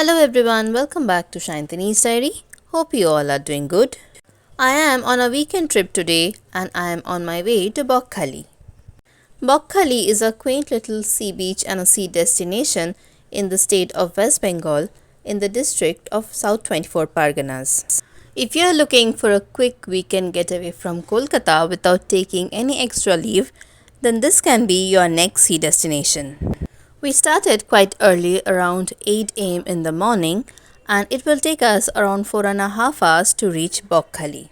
Hello everyone, welcome back to Shantini's Diary. Hope you all are doing good. I am on a weekend trip today and I am on my way to Bakkhali. Bakkhali is a quaint little sea beach and a sea destination in the state of West Bengal in the district of South 24 Parganas. If you are looking for a quick weekend getaway from Kolkata without taking any extra leave, then this can be your next sea destination. We started quite early, around 8 am in the morning, and it will take us around 4.5 hours to reach Bakkhali.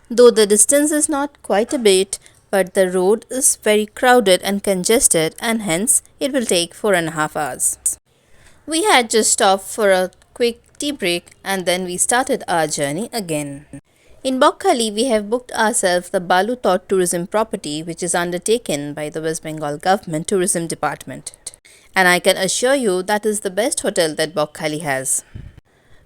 Though the distance is not quite a bit, but the road is very crowded and congested, and hence it will take 4.5 hours. We had just stopped for a quick tea break and then we started our journey again. In Bakkhali, we have booked ourselves the Balutot tourism property, which is undertaken by the West Bengal Government Tourism Department. And I can assure you that is the best hotel that Bakkhali has.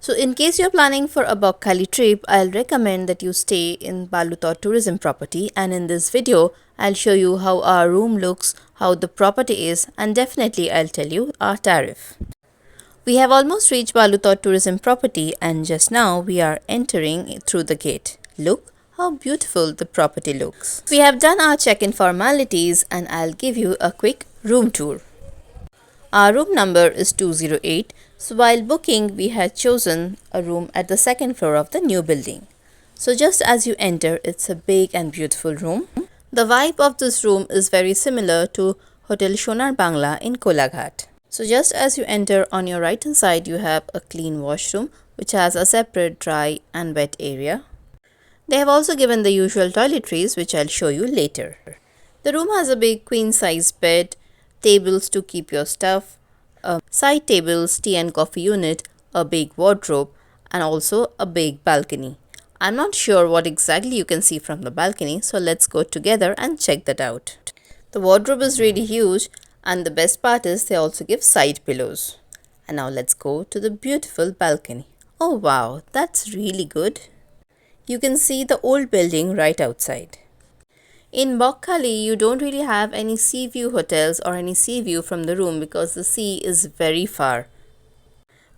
So in case you're planning for a Bakkhali trip, I'll recommend that you stay in Balutot tourism property, and in this video, I'll show you how our room looks, how the property is, and definitely I'll tell you our tariff. We have almost reached Balutot tourism property and just now we are entering through the gate. Look how beautiful the property looks. We have done our check-in formalities and I'll give you a quick room tour. Our room number is 208, so while booking we had chosen a room at the second floor of the new building. So just as you enter, it's a big and beautiful room. The vibe of this room is very similar to Hotel Sonar Bangla in Kolaghat. So just as you enter, on your right hand side you have a clean washroom which has a separate dry and wet area. They have also given the usual toiletries which I'll show you later. The room has a big queen size bed, tables to keep your stuff, side tables, tea and coffee unit, a big wardrobe, and also a big balcony. I'm not sure what exactly you can see from the balcony, so let's go together and check that out. The wardrobe is really huge, and the best part is they also give side pillows. And now let's go to the beautiful balcony. Oh wow, that's really good. You can see the old building right outside. In Bakkhali, you don't really have any sea view hotels or any sea view from the room because the sea is very far.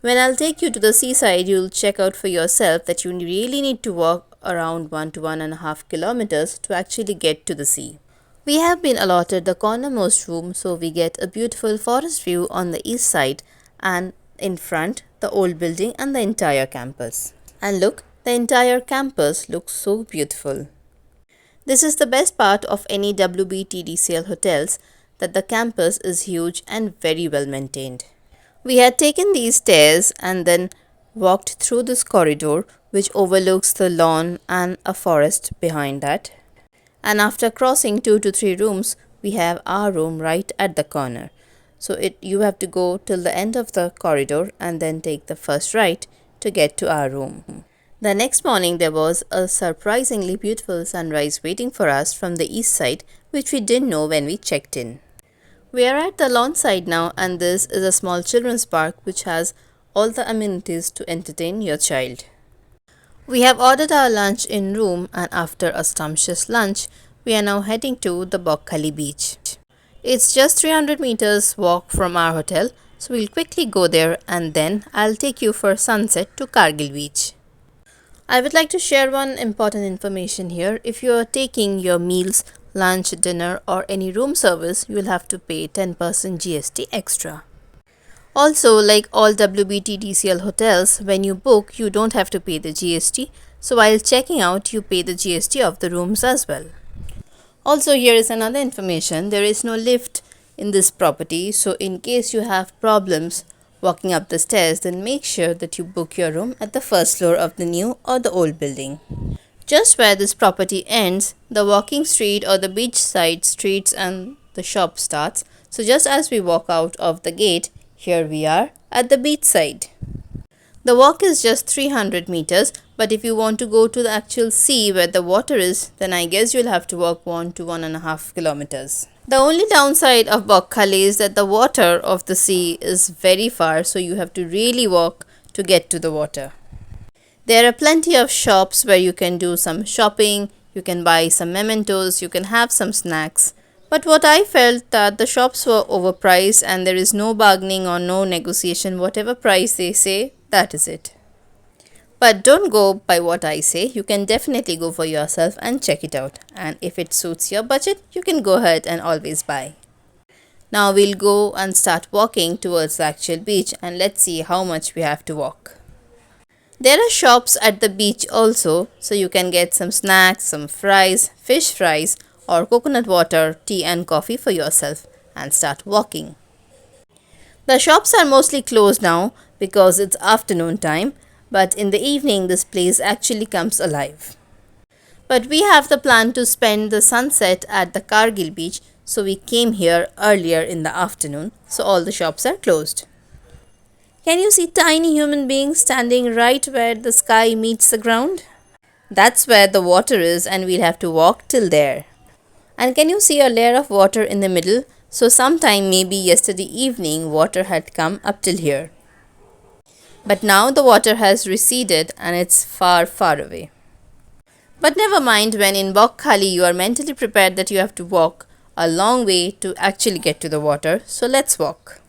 When I'll take you to the seaside, you'll check out for yourself that you really need to walk around 1 to 1.5 kilometers to actually get to the sea. We have been allotted the cornermost room, so we get a beautiful forest view on the east side and in front the old building and the entire campus. And look, the entire campus looks so beautiful. This is the best part of any WBTDCL hotels, that the campus is huge and very well maintained. We had taken these stairs and then walked through this corridor which overlooks the lawn and a forest behind that. And after crossing 2 to 3 rooms, we have our room right at the corner. So you have to go till the end of the corridor and then take the first right to get to our room. The next morning there was a surprisingly beautiful sunrise waiting for us from the east side, which we didn't know when we checked in. We are at the lawn side now, and this is a small children's park which has all the amenities to entertain your child. We have ordered our lunch in room, and after a sumptuous lunch, we are now heading to the Bakkhali beach. It's just 300 meters walk from our hotel, so we'll quickly go there and then I'll take you for sunset to Kargil beach. I would like to share one important information here. If you are taking your meals, lunch, dinner or any room service, you will have to pay 10% GST extra. Also, like all WBTDCL hotels, when you book, you don't have to pay the GST. So while checking out, you pay the GST of the rooms as well. Also, here is another information. There is no lift in this property. So in case you have problems walking up the stairs, then make sure that you book your room at the first floor of the new or the old building. Just where this property ends, the walking street or the beachside streets and the shop starts. So just as we walk out of the gate, here we are at the beach side. The walk is just 300 meters, but if you want to go to the actual sea where the water is, then I guess you'll have to walk 1 to 1.5 kilometers. The only downside of Bakkhali is that the water of the sea is very far, so you have to really walk to get to the water. There are plenty of shops where you can do some shopping, you can buy some mementos, you can have some snacks. But what I felt that the shops were overpriced and there is no bargaining or no negotiation. Whatever price they say, that is it. But don't go by what I say. You can definitely go for yourself and check it out. And if it suits your budget, you can go ahead and always buy. Now we'll go and start walking towards the actual beach and let's see how much we have to walk. There are shops at the beach also, so you can get some snacks, some fries, fish fries or coconut water, tea and coffee for yourself and start walking. The shops are mostly closed now because it's afternoon time, but in the evening this place actually comes alive. But we have the plan to spend the sunset at the Kargil beach, so we came here earlier in the afternoon, so all the shops are closed. Can you see tiny human beings standing right where the sky meets the ground? That's where the water is and we'll have to walk till there. And can you see a layer of water in the middle? So sometime maybe yesterday evening water had come up till here. But now the water has receded and it's far away. But never mind, when in Bakkhali you are mentally prepared that you have to walk a long way to actually get to the water, so let's walk.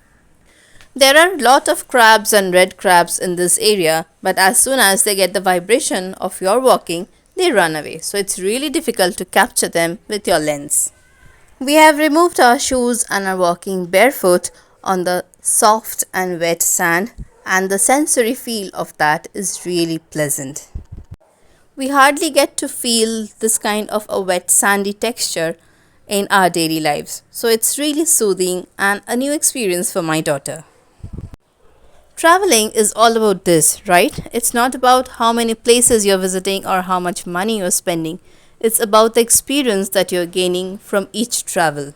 There are a lot of crabs and red crabs in this area, but as soon as they get the vibration of your walking, they run away. So it's really difficult to capture them with your lens. We have removed our shoes and are walking barefoot on the soft and wet sand, and the sensory feel of that is really pleasant. We hardly get to feel this kind of a wet sandy texture in our daily lives. So it's really soothing and a new experience for my daughter. Traveling is all about this, right? It's not about how many places you're visiting or how much money you're spending. It's about the experience that you're gaining from each travel.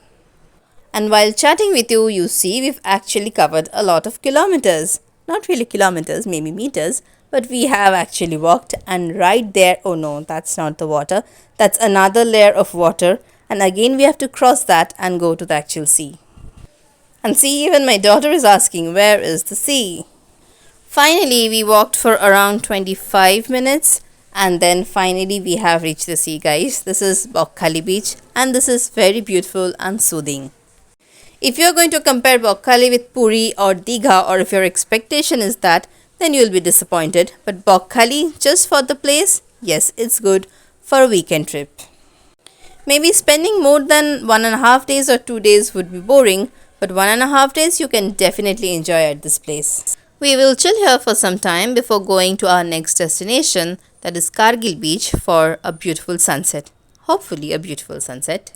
And while chatting with you, you see we've actually covered a lot of kilometers. Not really kilometers, maybe meters, but we have actually walked, and right there, oh no, that's not the water. That's another layer of water, and again we have to cross that and go to the actual sea. And see, even my daughter is asking, where is the sea? Finally, we walked for around 25 minutes and then finally we have reached the sea, guys. This is Bakkhali beach and this is very beautiful and soothing. If you're going to compare Bakkhali with Puri or Digha, or if your expectation is that, then you'll be disappointed. But Bakkhali, just for the place, yes, it's good for a weekend trip. Maybe spending more than 1.5 days or 2 days would be boring, but 1.5 days you can definitely enjoy at this place. We will chill here for some time before going to our next destination, that is Kargil beach, for a beautiful sunset. Hopefully a beautiful sunset.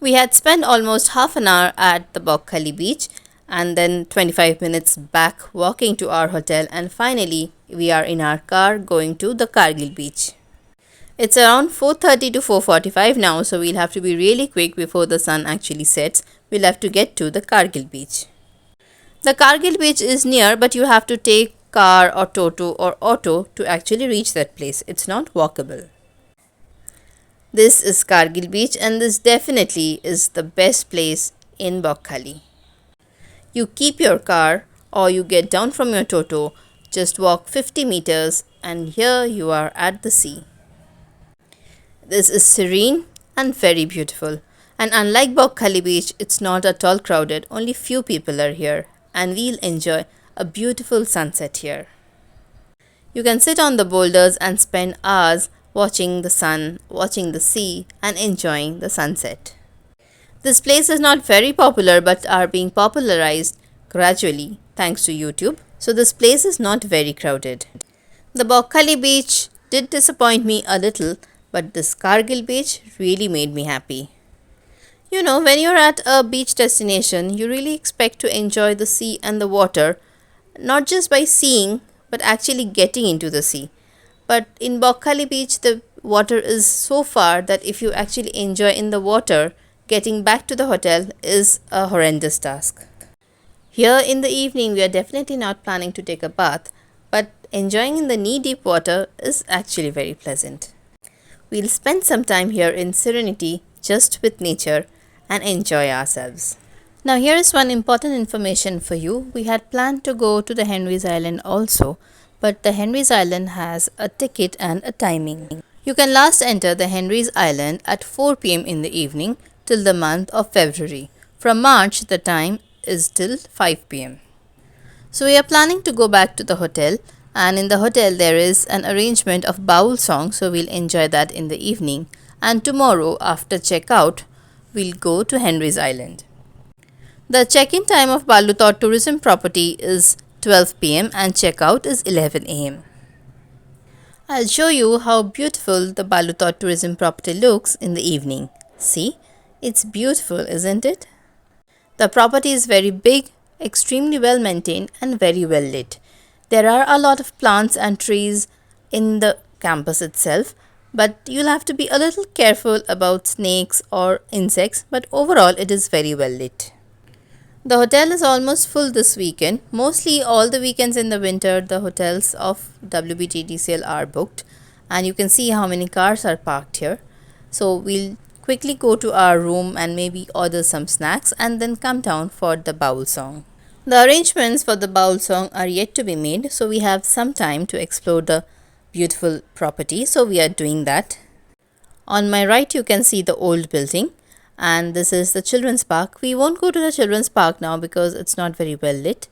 We had spent almost half an hour at the Bakkhali beach and then 25 minutes back walking to our hotel, and finally we are in our car going to the Kargil beach. It's around 4:30 to 4:45 now, so we'll have to be really quick before the sun actually sets. We'll have to get to the Kargil beach. The Kargil beach is near, but you have to take car or toto or auto to actually reach that place. It's not walkable. This is Kargil beach and this definitely is the best place in Bakkhali. You keep your car or you get down from your toto, just walk 50 meters and here you are at the sea. This is serene and very beautiful. And unlike Bakkhali beach, it's not at all crowded, only few people are here and we'll enjoy a beautiful sunset here. You can sit on the boulders and spend hours watching the sun, watching the sea and enjoying the sunset. This place is not very popular but are being popularized gradually thanks to YouTube. So this place is not very crowded. The Bakkhali beach did disappoint me a little, but this Kargil beach really made me happy. You know, when you're at a beach destination, you really expect to enjoy the sea and the water, not just by seeing, but actually getting into the sea. But in Bakkhali beach, the water is so far that if you actually enjoy in the water, getting back to the hotel is a horrendous task. Here in the evening, we are definitely not planning to take a bath, but enjoying in the knee-deep water is actually very pleasant. We'll spend some time here in serenity, just with nature, and enjoy ourselves. Now here is one important information for you. We had planned to go to the Henry's Island also, but the Henry's Island has a ticket and a timing. You can last enter the Henry's Island at 4 p.m. in the evening till the month of February. From March, the time is till 5 pm. So we are planning to go back to the hotel, and in the hotel there is an arrangement of bowl song, so we'll enjoy that in the evening. And tomorrow after checkout, we'll go to Henry's Island. The check-in time of Balutot tourism property is 12 pm and checkout is 11 am. I'll show you how beautiful the Balutot tourism property looks in the evening. See, it's beautiful, isn't it? The property is very big, extremely well maintained and very well lit. There are a lot of plants and trees in the campus itself, but you'll have to be a little careful about snakes or insects, but overall it is very well lit. The hotel is almost full this weekend. Mostly all the weekends in the winter, the hotels of WBTDCL are booked, and you can see how many cars are parked here. So we'll quickly go to our room and maybe order some snacks and then come down for the bowl song. The arrangements for the bowl song are yet to be made, so we have some time to explore the beautiful property, so we are doing that. On my right you can see the old building, and this is the children's park. We won't go to the children's park now because it's not very well lit.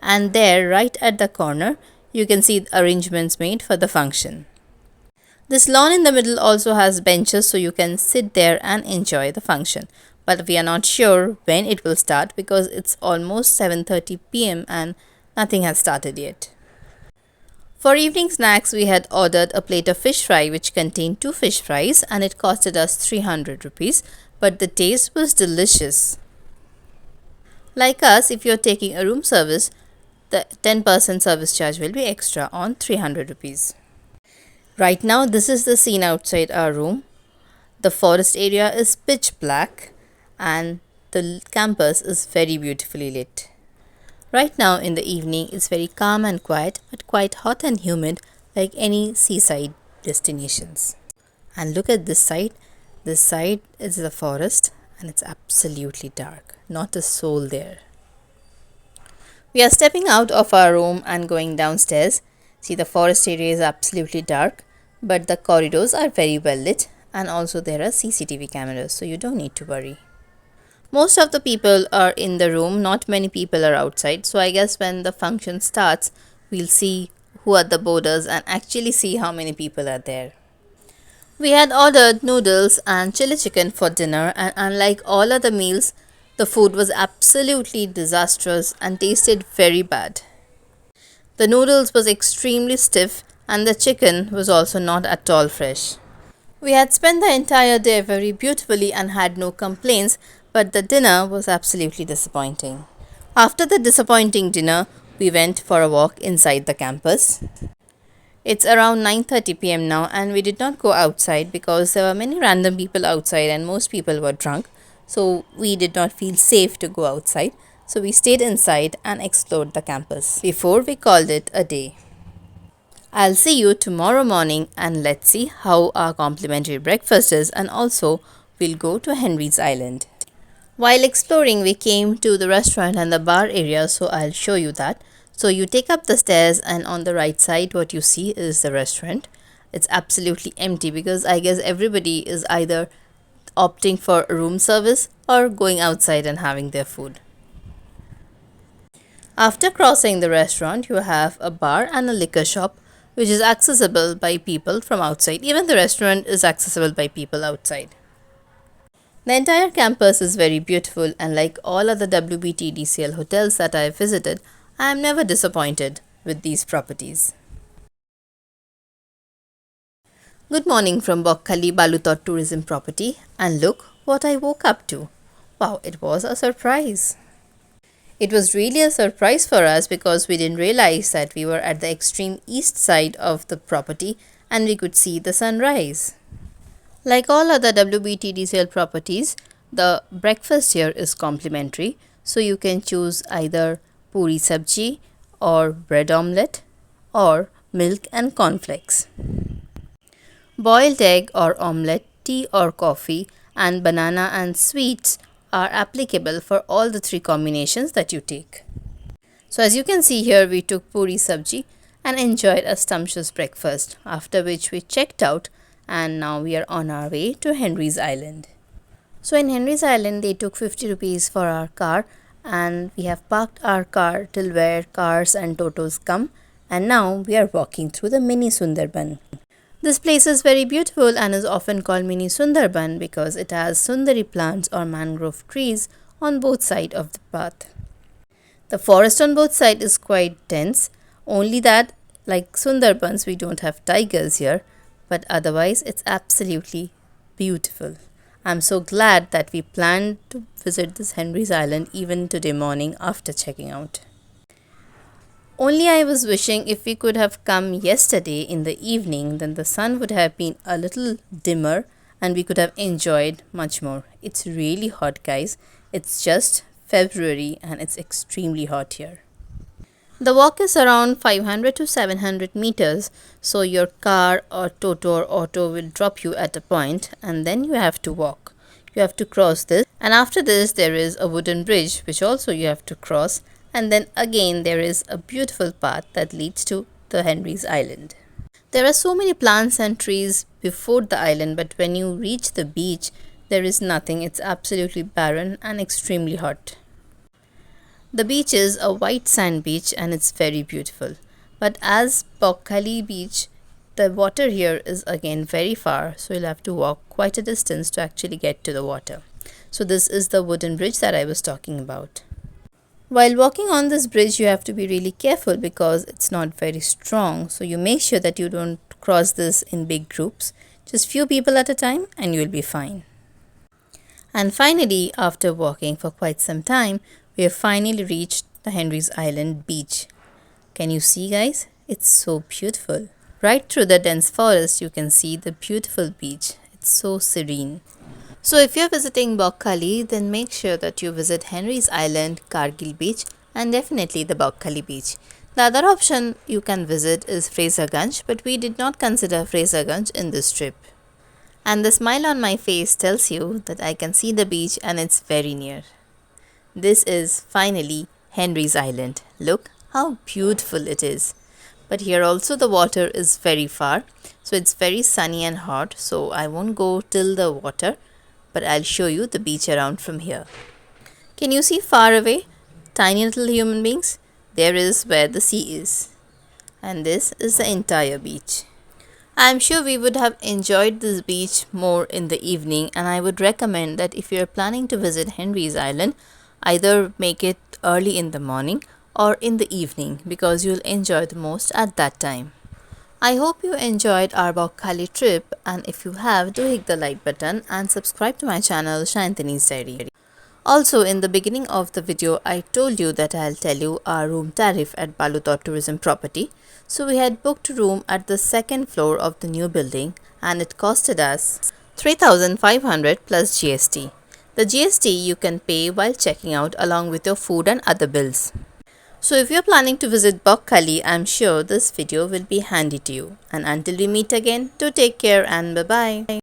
And there, right at the corner, you can see the arrangements made for the function. This lawn in the middle also has benches, so you can sit there and enjoy the function. But we are not sure when it will start because it's almost 7:30 pm and nothing has started yet. For evening snacks, we had ordered a plate of fish fry which contained 2 fish fries, and it costed us 300 rupees. But the taste was delicious. Like us, if you're taking a room service, the 10% service charge will be extra on 300 rupees. Right now, this is the scene outside our room. The forest area is pitch black and the campus is very beautifully lit. Right now in the evening, it's very calm and quiet, but quite hot and humid like any seaside destinations. And look at this side. This side is the forest and it's absolutely dark. Not a soul there. We are stepping out of our room and going downstairs. See, the forest area is absolutely dark, but the corridors are very well lit, and also there are CCTV cameras, so you don't need to worry. Most of the people are in the room, not many people are outside, so I guess when the function starts, we'll see who are the boarders and actually see how many people are there. We had ordered noodles and chili chicken for dinner, and unlike all other meals, the food was absolutely disastrous and tasted very bad. The noodles was extremely stiff and the chicken was also not at all fresh. We had spent the entire day very beautifully and had no complaints, but the dinner was absolutely disappointing. After the disappointing dinner, we went for a walk inside the campus. It's around 9:30 pm now, and we did not go outside because there were many random people outside and most people were drunk, so we did not feel safe to go outside. So we stayed inside and explored the campus before we called it a day. I'll see you tomorrow morning, and let's see how our complimentary breakfast is, and also we'll go to Henry's Island. While exploring, we came to the restaurant and the bar area, so I'll show you that. So you take up the stairs, and on the right side what you see is the restaurant. It's absolutely empty because I guess everybody is either opting for room service or going outside and having their food. After crossing the restaurant, you have a bar and a liquor shop which is accessible by people from outside. Even the restaurant is accessible by people outside. The entire campus is very beautiful, and like all other WBTDCL hotels that I have visited, I am never disappointed with these properties. Good morning from Bakkhali Balutot tourism property, and look what I woke up to. Wow, it was a surprise. It was really a surprise for us because we didn't realize that we were at the extreme east side of the property and we could see the sunrise. Like all other WBTDCL properties, the breakfast here is complimentary, so you can choose either puri sabji or bread omelette or milk and cornflakes. Boiled egg or omelette, tea or coffee, and banana and sweets are applicable for all the 3 combinations that you take. So as you can see here, we took puri sabji and enjoyed a sumptuous breakfast, after which we checked out, and now we are on our way to Henry's Island. So in Henry's Island, they took 50 rupees for our car, and we have parked our car till where cars and totos come, and now we are walking through the mini Sundarban. This place is very beautiful and is often called mini Sundarban because it has Sundari plants or mangrove trees on both sides of the path. The forest on both sides is quite dense, only that like Sundarbans we don't have tigers here, but otherwise it's absolutely beautiful. I'm so glad that we planned to visit this Henry's Island even today morning after checking out. Only I was wishing if we could have come yesterday in the evening, then the sun would have been a little dimmer and we could have enjoyed much more. It's really hot, guys. It's just February and it's extremely hot here. The walk is around 500 to 700 meters, so your car or toto or auto will drop you at a point and then you have to walk. You have to cross this, and after this there is a wooden bridge which also you have to cross, and then again there is a beautiful path that leads to the Henry's Island. There are so many plants and trees before the island, but when you reach the beach there is nothing. It's absolutely barren and extremely hot. The beach is a white sand beach and it's very beautiful. But as Bakkhali beach, the water here is again very far, so you'll have to walk quite a distance to actually get to the water. So this is the wooden bridge that I was talking about. While walking on this bridge, you have to be really careful because it's not very strong. So you make sure that you don't cross this in big groups, just few people at a time, and you'll be fine. And finally, after walking for quite some time, we have finally reached the Henry's Island beach. Can you see, guys? It's so beautiful. Right through the dense forest, you can see the beautiful beach. It's so serene. So if you're visiting Bakkhali, then make sure that you visit Henry's Island, Kargil beach, and definitely the Bakkhali beach. The other option you can visit is Fraserganj, but we did not consider Fraserganj in this trip. And the smile on my face tells you that I can see the beach and it's very near. This is finally Henry's Island. Look how beautiful it is. But here also the water is very far, so it's very sunny and hot, so I won't go till the water, but I'll show you the beach around from here. Can you see far away? Tiny little human beings? There is where the sea is. And this is the entire beach. I'm sure we would have enjoyed this beach more in the evening, and I would recommend that if you're planning to visit Henry's Island, either make it early in the morning or in the evening because you'll enjoy the most at that time. I hope you enjoyed our Bakkhali trip, and if you have, do hit the like button and subscribe to my channel Shantini's Diary. Also, in the beginning of the video, I told you that I'll tell you our room tariff at Balutot tourism property. So we had booked a room at the second floor of the new building and it costed us 3,500 plus GST. The GST you can pay while checking out along with your food and other bills. So if you're planning to visit Bakkhali, I'm sure this video will be handy to you. And until we meet again, do take care and bye-bye.